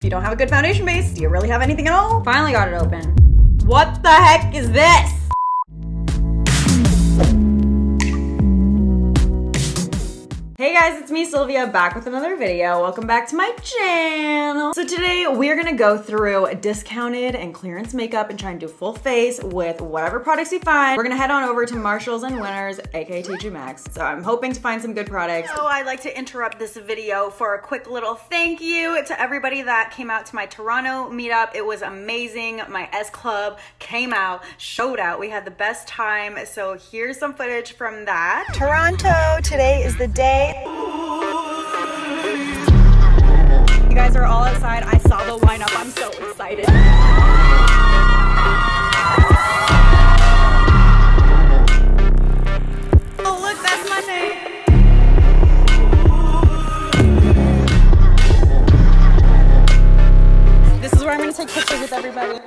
you don't have a good foundation base, do you really have anything at all? Finally got it open. What the heck is this? Hey guys, it's me, Sylvia, back with another video. Welcome back to my channel. So today we're gonna go through discounted and clearance makeup and try and do full face with whatever products we find. We're gonna head on over to Marshalls and Winners, aka tjmaxx. So I'm hoping to find some good products. So I'd like to interrupt this video for a quick little thank you to everybody that came out to my Toronto meetup. It was amazing. My S Club came out, showed out. We had the best time. So here's some footage from that. Toronto, today is the day. You guys are all outside. I saw the lineup. I'm so excited. Oh, look, that's my name. This is where I'm going to take pictures with everybody.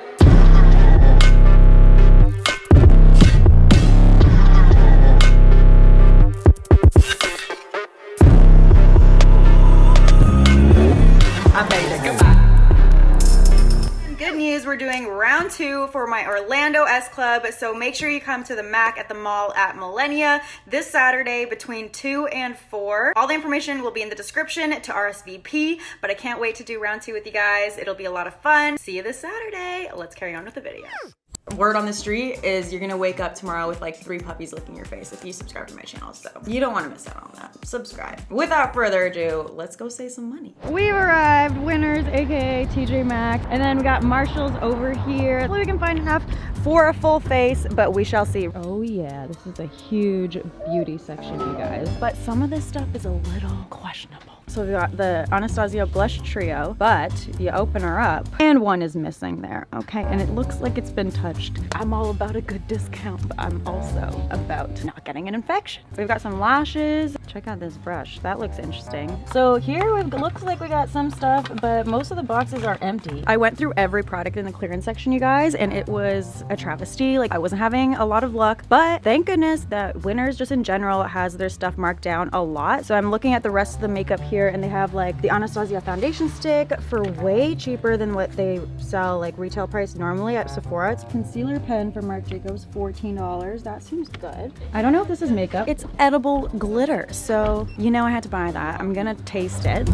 We're doing round 2 for my Orlando S Club, so make sure you come to the MAXX at the mall at MILLENIA this Saturday between 2 and 4. All the information will be in the description to RSVP, but I can't wait to do round 2 with you guys. It'll be a lot of fun. See you this Saturday. Let's carry on with the video. Word on the street is you're gonna wake up tomorrow with like 3 puppies licking your face if you subscribe to my channel, so you don't want to miss out on that. Subscribe. Without further ado, let's go save some money. We've arrived, Winners, aka tjmaxx, and then we got Marshalls over here. Hopefully we can find enough for a full face, but we shall see. Oh yeah, this is a huge beauty section, you guys. But some of this stuff is a little questionable. So we got the Anastasia Blush Trio, but you open her up and one is missing there, okay? And it looks like it's been touched. I'm all about a good discount, but I'm also about not getting an infection. We've got some lashes. Check out this brush, that looks interesting. So here it looks like we got some stuff, but most of the boxes are empty. I went through every product in the clearance section, you guys, and it was a travesty. Like, I wasn't having a lot of luck, but thank goodness that Winners just in general has their stuff marked down a lot. So I'm looking at the rest of the makeup here, and they have like the Anastasia foundation stick for way cheaper than what they sell like retail price normally at Sephora. It's concealer pen from Marc Jacobs, $14. That seems good. I don't know if this is makeup. It's edible glitter, so you know I had to buy that. I'm gonna taste it.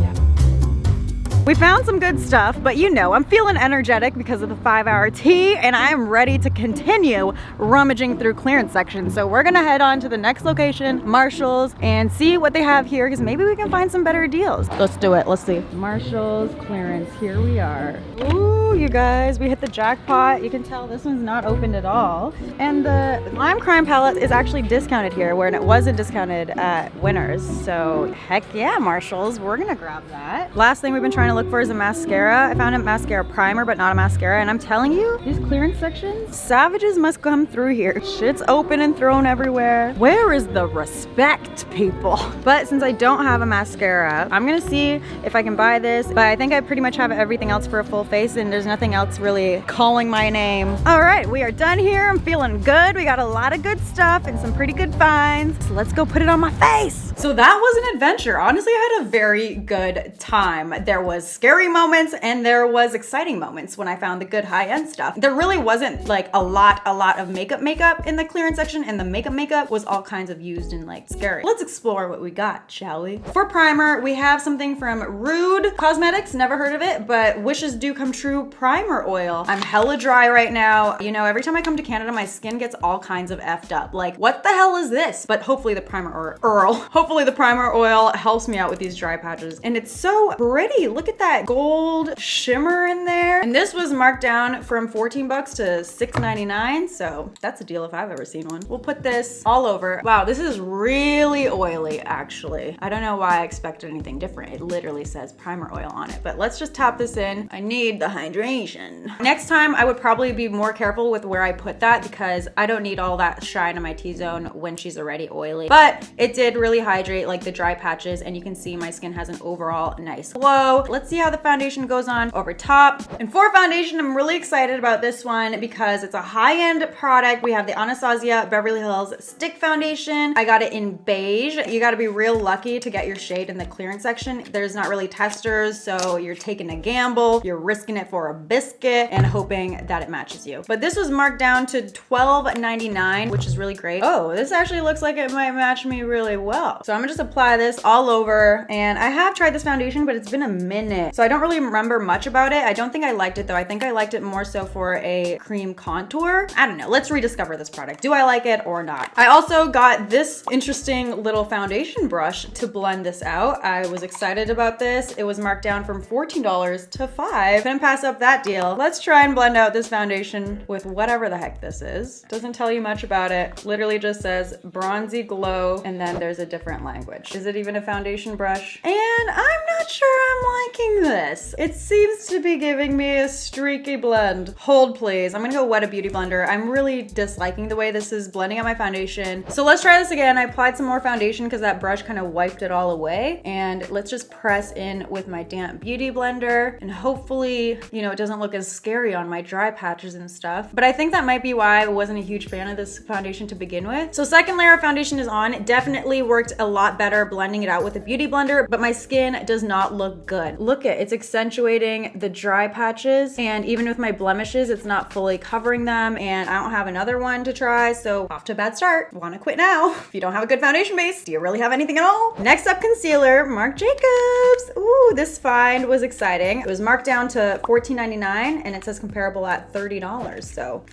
We found some good stuff, but you know, I'm feeling energetic because of the 5-hour tea, and I am ready to continue rummaging through clearance sections. So we're gonna head on to the next location, Marshalls, and see what they have here, because maybe we can find some better deals. Let's do it, let's see. Marshalls clearance, here we are. Ooh, you guys, we hit the jackpot. You can tell this one's not opened at all. And the Lime Crime palette is actually discounted here, where it wasn't discounted at Winners. So heck yeah, Marshalls, we're gonna grab that. Last thing we've been trying to look for is a mascara. I found a mascara primer, but not a mascara, and I'm telling you, these clearance sections, savages must come through here. Shit's open and thrown everywhere. Where is the respect, people? But since I don't have a mascara, I'm gonna see if I can buy this, but I think I pretty much have everything else for a full face, and there's nothing else really calling my name. All right, we are done here. I'm feeling good. We got a lot of good stuff and some pretty good finds, so let's go put it on my face. So that was an adventure. Honestly, I had a very good time. There was scary moments and there was exciting moments when I found the good high-end stuff. There really wasn't like a lot of makeup in the clearance section, and the makeup was all kinds of used and like scary. Let's explore what we got, shall we? For primer, we have something from Rude Cosmetics, never heard of it, but wishes do come true primer oil. I'm hella dry right now. You know, every time I come to Canada, my skin gets all kinds of effed up. Like, what the hell is this? But hopefully the primer hopefully the primer oil helps me out with these dry patches. And it's so pretty. Look at that gold shimmer in there. And this was marked down from 14 bucks to $6.99. So that's a deal if I've ever seen one. We'll put this all over. Wow, this is really oily, actually. I don't know why I expected anything different. It literally says primer oil on it, but let's just tap this in. I need the hydration. Next time, I would probably be more careful with where I put that, because I don't need all that shine on my T-zone when she's already oily. But it did really hydrate like the dry patches, and you can see my skin has an overall nice glow. let's see how the foundation goes on over top. And for foundation, I'm really excited about this one because it's a high-end product. We have the Anastasia Beverly Hills Stick Foundation. I got it in beige. You gotta be real lucky to get your shade in the clearance section. There's not really testers, so you're taking a gamble. You're risking it for a biscuit and hoping that it matches you. But this was marked down to $12.99, which is really great. Oh, this actually looks like it might match me really well. So I'm gonna just apply this all over. And I have tried this foundation, but it's been a minute. So I don't really remember much about it. I don't think I liked it though. I think I liked it more so for a cream contour. I don't know. Let's rediscover this product. Do I like it or not? I also got this interesting little foundation brush to blend this out. I was excited about this. It was marked down from $14 to $5. Couldn't pass up that deal. Let's try and blend out this foundation with whatever the heck this is. Doesn't tell you much about it. Literally just says bronzy glow, and then there's a different language. Is it even a foundation brush? And I'm not sure I'm liking this. It seems to be giving me a streaky blend. Hold please. I'm gonna go wet a beauty blender. I'm really disliking the way this is blending out my foundation. So let's try this again. I applied some more foundation because that brush kind of wiped it all away. And let's just press in with my damp beauty blender, and hopefully, you know, it doesn't look as scary on my dry patches and stuff. But I think that might be why I wasn't a huge fan of this foundation to begin with. So second layer of foundation is on. It definitely worked a lot better blending it out with a beauty blender, but my skin does not look good. Look at it's accentuating the dry patches, and even with my blemishes, it's not fully covering them, and I don't have another one to try, so off to a bad start. Wanna quit now. If you don't have a good foundation base, do you really have anything at all? Next up, concealer, Marc Jacobs. Ooh, this find was exciting. It was marked down to $14.99, and it says comparable at $30, so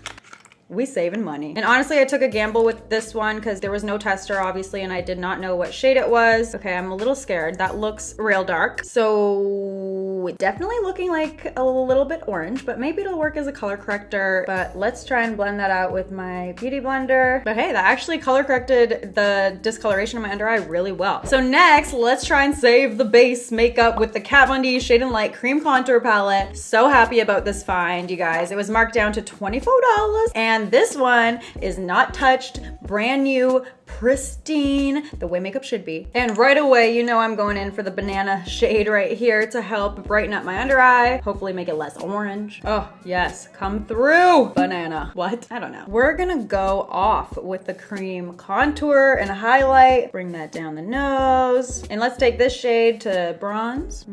we saving money. And honestly, I took a gamble with this one because there was no tester, obviously, and I did not know what shade it was. Okay, I'm a little scared. That looks real dark. So definitely looking like a little bit orange, but maybe it'll work as a color corrector. But let's try and blend that out with my beauty blender. But hey, that actually color corrected the discoloration of my under eye really well. So next, let's try and save the base makeup with the Kat Von D Shade and Light Cream Contour Palette. So happy about this find, you guys. It was marked down to $24, and this one is not touched, brand new, pristine, the way makeup should be. And right away, you know I'm going in for the banana shade right here to help brighten up my under eye, hopefully make it less orange. Oh yes, come through. Banana, what? I don't know. We're gonna go off with the cream contour and highlight, bring that down the nose. And let's take this shade to bronze.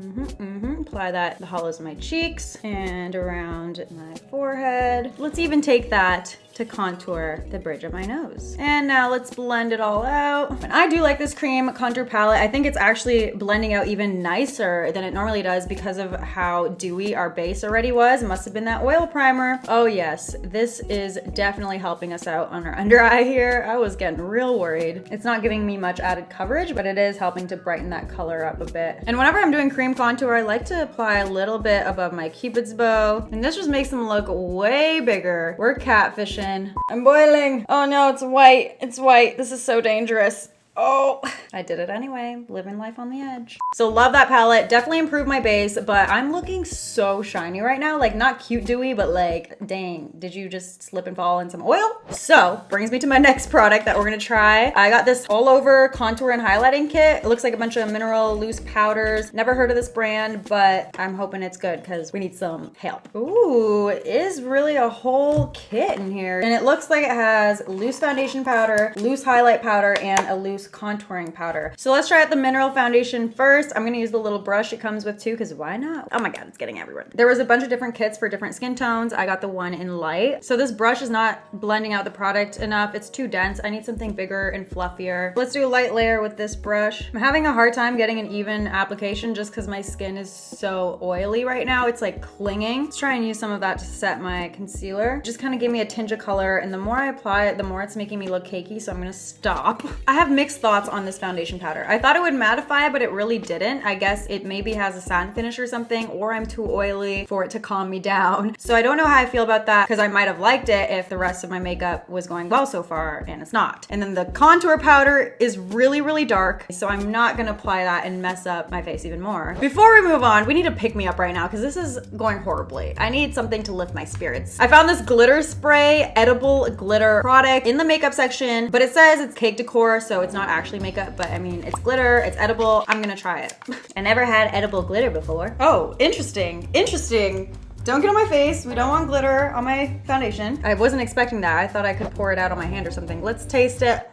Apply that the hollows of my cheeks and around my forehead. Let's even take that to contour the bridge of my nose. And now let's blend it all out. And I do like this cream contour palette. I think it's actually blending out even nicer than it normally does because of how dewy our base already was. It must have been that oil primer. Oh yes, this is definitely helping us out on our under eye here. I was getting real worried. It's not giving me much added coverage, but it is helping to brighten that color up a bit. And whenever I'm doing cream contour, I like to apply a little bit above my cupid's bow. And this just makes them look way bigger. We're catfishing. I'm boiling. Oh no, it's white. It's white. This is so dangerous. Oh, I did it anyway. Living life on the edge. So love that palette. Definitely improved my base, but I'm looking so shiny right now. Like not cute dewy, but like, dang, did you just slip and fall in some oil? So brings me to my next product that we're gonna try. I got this all over contour and highlighting kit. It looks like a bunch of mineral loose powders. Never heard of this brand, but I'm hoping it's good because we need some help. Ooh, it is really a whole kit in here. And it looks like it has loose foundation powder, loose highlight powder, and a loose contouring powder. So let's try out the mineral foundation first. I'm gonna use the little brush it comes with too, because why not? Oh my god, it's getting everywhere. There was a bunch of different kits for different skin tones. I got the one in light. So this brush is not blending out the product enough. It's too dense. I need something bigger and fluffier. Let's do a light layer with this brush. I'm having a hard time getting an even application just because my skin is so oily right now. It's like clinging. Let's try and use some of that to set my concealer. Just kind of give me a tinge of color, and the more I apply it, the more it's making me look cakey, so I'm gonna stop. I have mixed thoughts on this foundation powder. I thought it would mattify, but it really didn't. I guess it maybe has a satin finish or something, or I'm too oily for it to calm me down. So I don't know how I feel about that, because I might have liked it if the rest of my makeup was going well so far, and it's not. And then the contour powder is really, really dark, so I'm not gonna apply that and mess up my face even more. Before we move on, we need to pick me up right now, because this is going horribly. I need something to lift my spirits. I found this glitter spray, edible glitter product in the makeup section, but it says it's cake decor, so it's not not actually makeup, but I mean, it's glitter, it's edible. I'm gonna try it. I never had edible glitter before. Oh, interesting, interesting. Don't get on my face. We don't want glitter on my foundation. I wasn't expecting that. I thought I could pour it out on my hand or something. Let's taste it.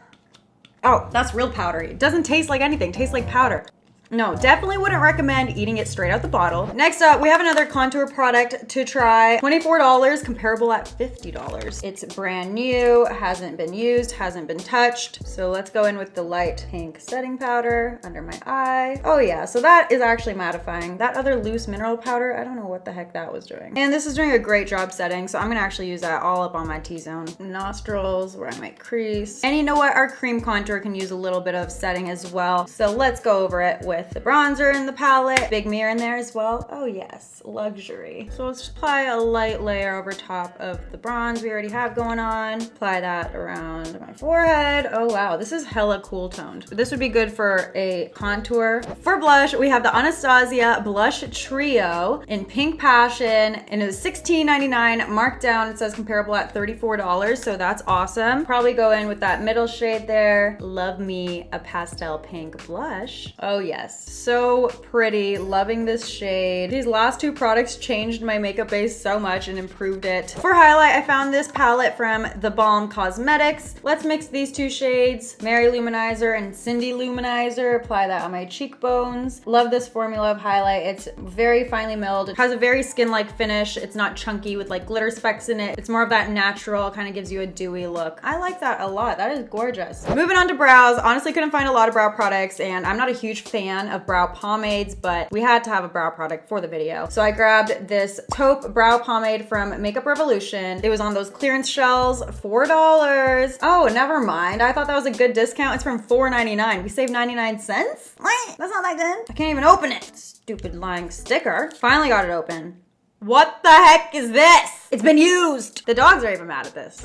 Oh, that's real powdery. It doesn't taste like anything. It tastes like powder. No, definitely wouldn't recommend eating it straight out the bottle. Next up, we have another contour product to try. $24, comparable at $50. It's brand new, hasn't been used, hasn't been touched. So let's go in with the light pink setting powder under my eye. Oh yeah, so that is actually mattifying. That other loose mineral powder, I don't know what the heck that was doing. And this is doing a great job setting, so I'm gonna actually use that all up on my T-zone. Nostrils, where I might crease. And you know what? Our cream contour can use a little bit of setting as well. So let's go over it with the bronzer in the palette. Big mirror in there as well. Oh yes, luxury. So let's just apply a light layer over top of the bronze we already have going on. Apply that around my forehead. Oh wow, this is hella cool toned. This would be good for a contour. For blush, we have the Anastasia Blush Trio in Pink Passion, and it was $16.99. Marked down, it says comparable at $34, so that's awesome. Probably go in with that middle shade there. Love me a pastel pink blush. Oh yes. So pretty, loving this shade. These last two products changed my makeup base so much and improved it. For highlight, I found this palette from the Balm Cosmetics. Let's mix these two shades, Mary Luminizer and Cindy Luminizer. Apply that on my cheekbones. Love this formula of highlight. It's very finely milled. It has a very skin-like finish. It's not chunky with like glitter specks in it. It's more of that natural, kind of gives you a dewy look. I like that a lot. That is gorgeous. Moving on to brows. Honestly, couldn't find a lot of brow products, and I'm not a huge fan of brow pomades, but we had to have a brow product for the video. So I grabbed this Taupe brow pomade from Makeup Revolution. It was on those clearance shelves, $4. Oh, never mind. I thought that was a good discount. It's from $4.99. We saved 99 cents? That's not that good. I can't even open it. Stupid lying sticker. Finally got it open. What the heck is this? It's been used. The dogs are even mad at this.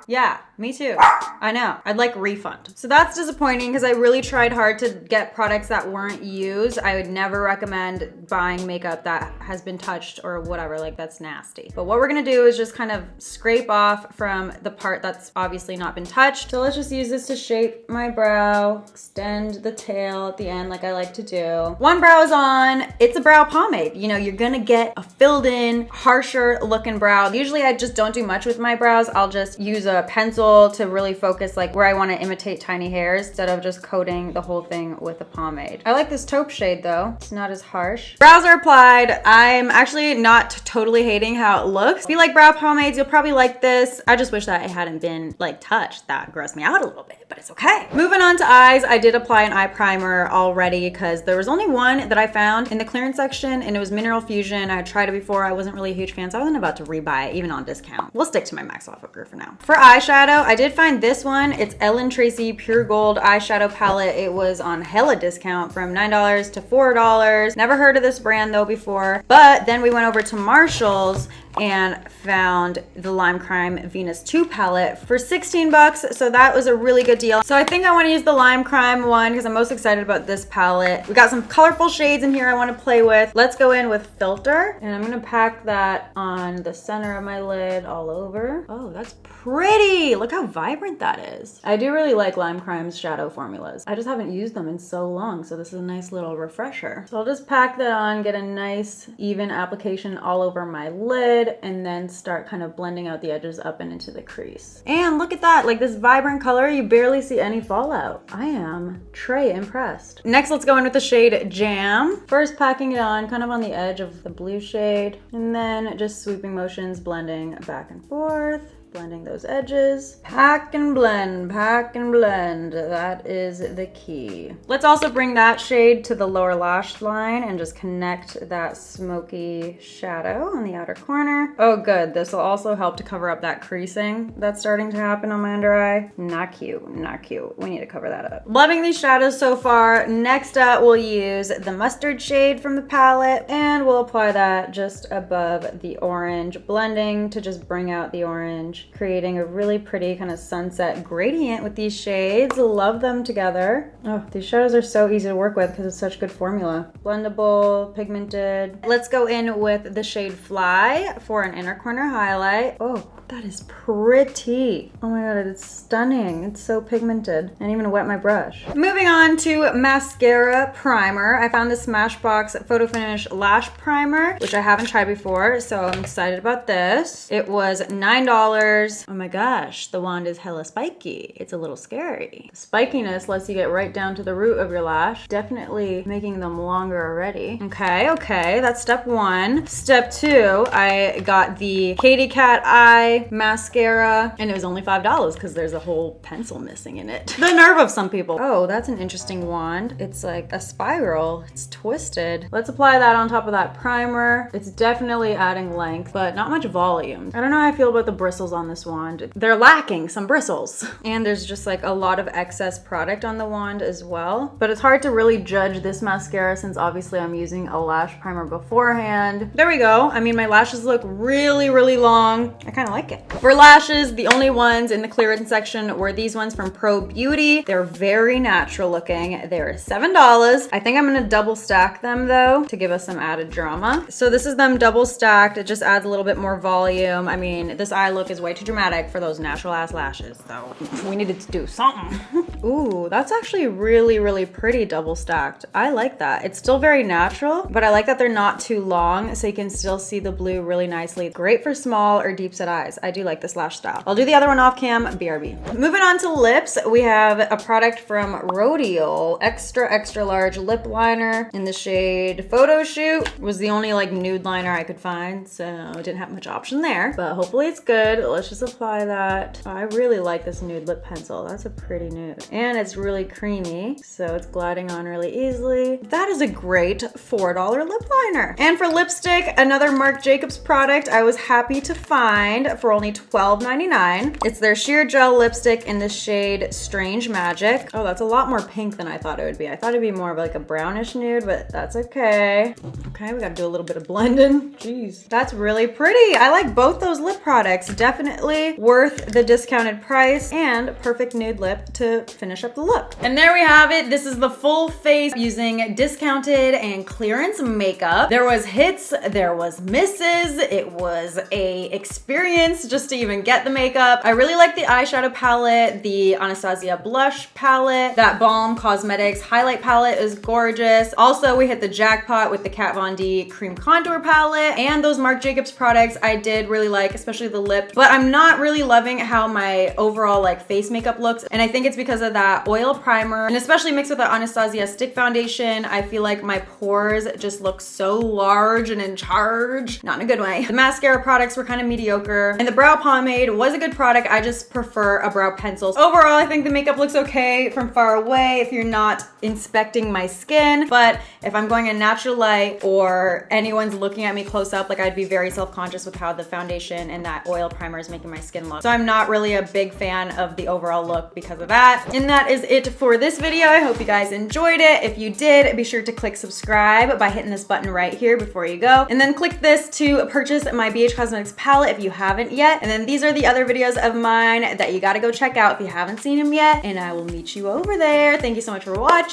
Yeah, me too. I know. I'd like a refund. So that's disappointing because I really tried hard to get products that weren't used. I would never recommend buying makeup that has been touched or whatever. Like, that's nasty. But what we're gonna do is just kind of scrape off from the part that's obviously not been touched. So let's just use this to shape my brow, extend the tail at the end like I like to do. One brow is on. It's a brow pomade. You know, you're gonna get a filled in, harsher looking brow. Usually I just don't do much with my brows. I'll just use a pencil to really focus like where I want to imitate tiny hairs instead of just coating the whole thing with a pomade. I like this taupe shade though. It's not as harsh. Brows are applied. I'm actually not totally hating how it looks. If you like brow pomades, you'll probably like this. I just wish that it hadn't been like touched. That grossed me out a little bit, but it's okay. Moving on to eyes. I did apply an eye primer already because there was only one that I found in the clearance section, and it was Mineral Fusion. I tried it before. I wasn't really a huge fan, so I wasn't about to rebuy it, even on discount. We'll stick to my MAXX Offer for now. For eyeshadow, I did find this one. It's Ellen Tracy Pure Gold eyeshadow palette. It was on hella discount from $9 to $4. Never heard of this brand though before, but then we went over to Marshall's and found the Lime Crime Venus 2 palette for 16 bucks. So that was a really good deal. So I think I want to use the Lime Crime one because I'm most excited about this palette. We got some colorful shades in here I want to play with. Let's go in with Filter, and I'm going to pack that on the center of my lid all over. Oh, that's pretty. Look how vibrant that is. I do really like Lime Crime's shadow formulas. I just haven't used them in so long, so this is a nice little refresher. So I'll just pack that on, get a nice even application all over my lid, and then start kind of blending out the edges up and into the crease. And look at that, like this vibrant color, you barely see any fallout. I am impressed. Next, let's go in with the shade Jam. First packing it on kind of on the edge of the blue shade, and then just sweeping motions, blending back and forth. Blending those edges. Pack and blend, pack and blend. That is the key. Let's also bring that shade to the lower lash line and just connect that smoky shadow on the outer corner. Oh good, this will also help to cover up that creasing that's starting to happen on my under eye. Not cute, not cute. We need to cover that up. Loving these shadows so far. Next up, we'll use the mustard shade from the palette, and we'll apply that just above the orange, blending to just bring out the orange Beige, creating a really pretty kind of sunset gradient with these shades. Love them together. Oh, these shadows are so easy to work with because it's such good formula. Blendable, pigmented. Let's go in with the shade Fly for an inner corner highlight. Oh, that is pretty. Oh my god, it's stunning. It's so pigmented. I didn't even wet my brush. Moving on to mascara primer. I found the Smashbox Photo Finish Lash Primer, which I haven't tried before, so I'm excited about this. It was $9. Oh my gosh, the wand is hella spiky. It's a little scary. The spikiness lets you get right down to the root of your lash, definitely making them longer already. Okay, that's step one. Step two, I got the Katy Cat Eye mascara, and it was only $5 because there's a whole pencil missing in it. The nerve of some people. Oh, that's an interesting wand. It's like a spiral. It's twisted. Let's apply that on top of that primer. It's definitely adding length, but not much volume. I don't know how I feel about the bristles on this wand. They're lacking some bristles. And there's just like a lot of excess product on the wand as well. But it's hard to really judge this mascara since obviously I'm using a lash primer beforehand. There we go. I mean, my lashes look really, really long. I kind of like it. For lashes, the only ones in the clearance section were these ones from Pro Beauty. They're very natural looking. They're $7. I think I'm gonna double stack them though to give us some added drama. So this is them double stacked. It just adds a little bit more volume. I mean, this eye look is way too dramatic for those natural ass lashes, so we needed to do something. Ooh, that's actually really, really pretty double stacked. I like that. It's still very natural, but I like that they're not too long so you can still see the blue really nicely. Great for small or deep set eyes. I do like this lash style. I'll do the other one off cam, BRB. Moving on to lips, we have a product from Rodial, extra large lip liner in the shade Photo Shoot. Was the only like nude liner I could find, so I didn't have much option there, but hopefully it's good. Let's just apply that. Oh, I really like this nude lip pencil. That's a pretty nude. And it's really creamy, so it's gliding on really easily. That is a great $4 lip liner. And for lipstick, another Marc Jacobs product I was happy to find for only $12.99. It's their sheer gel lipstick in the shade Strange Magic. Oh, that's a lot more pink than I thought it would be. I thought it'd be more of like a brownish nude, but that's okay. Okay, we gotta do a little bit of blending. Jeez. That's really pretty. I like both those lip products. Definitely worth the discounted price and perfect nude lip to finish up the look. And there we have it. This is the full face using discounted and clearance makeup. There was hits, there was misses. It was a experience just to even get the makeup. I really like the eyeshadow palette, the Anastasia blush palette. That Balm Cosmetics highlight palette is gorgeous. Also, we hit the jackpot with the Kat Von D cream contour palette, and those Marc Jacobs products I did really like, especially the lip, but I'm not really loving how my overall like face makeup looks, and I think it's because of that oil primer, and especially mixed with the Anastasia stick foundation, I feel like my pores just look so large and in charge. Not in a good way. The mascara products were kind of mediocre, and the brow pomade was a good product. I just prefer a brow pencil. Overall, I think the makeup looks okay from far away if you're not inspecting my skin, but if I'm going in natural light or anyone's looking at me close up, like I'd be very self-conscious with how the foundation and that oil primer is making my skin look. So I'm not really a big fan of the overall look because of that. And that is it for this video. I hope you guys enjoyed it. If you did, be sure to click subscribe by hitting this button right here before you go. And then click this to purchase my Beige Cosmetics palette if you haven't yet. And then these are the other videos of mine that you gotta go check out if you haven't seen them yet. And I will meet you over there. Thank you so much for watching.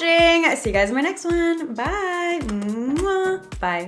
See you guys in my next one. Bye. Mwah. Bye.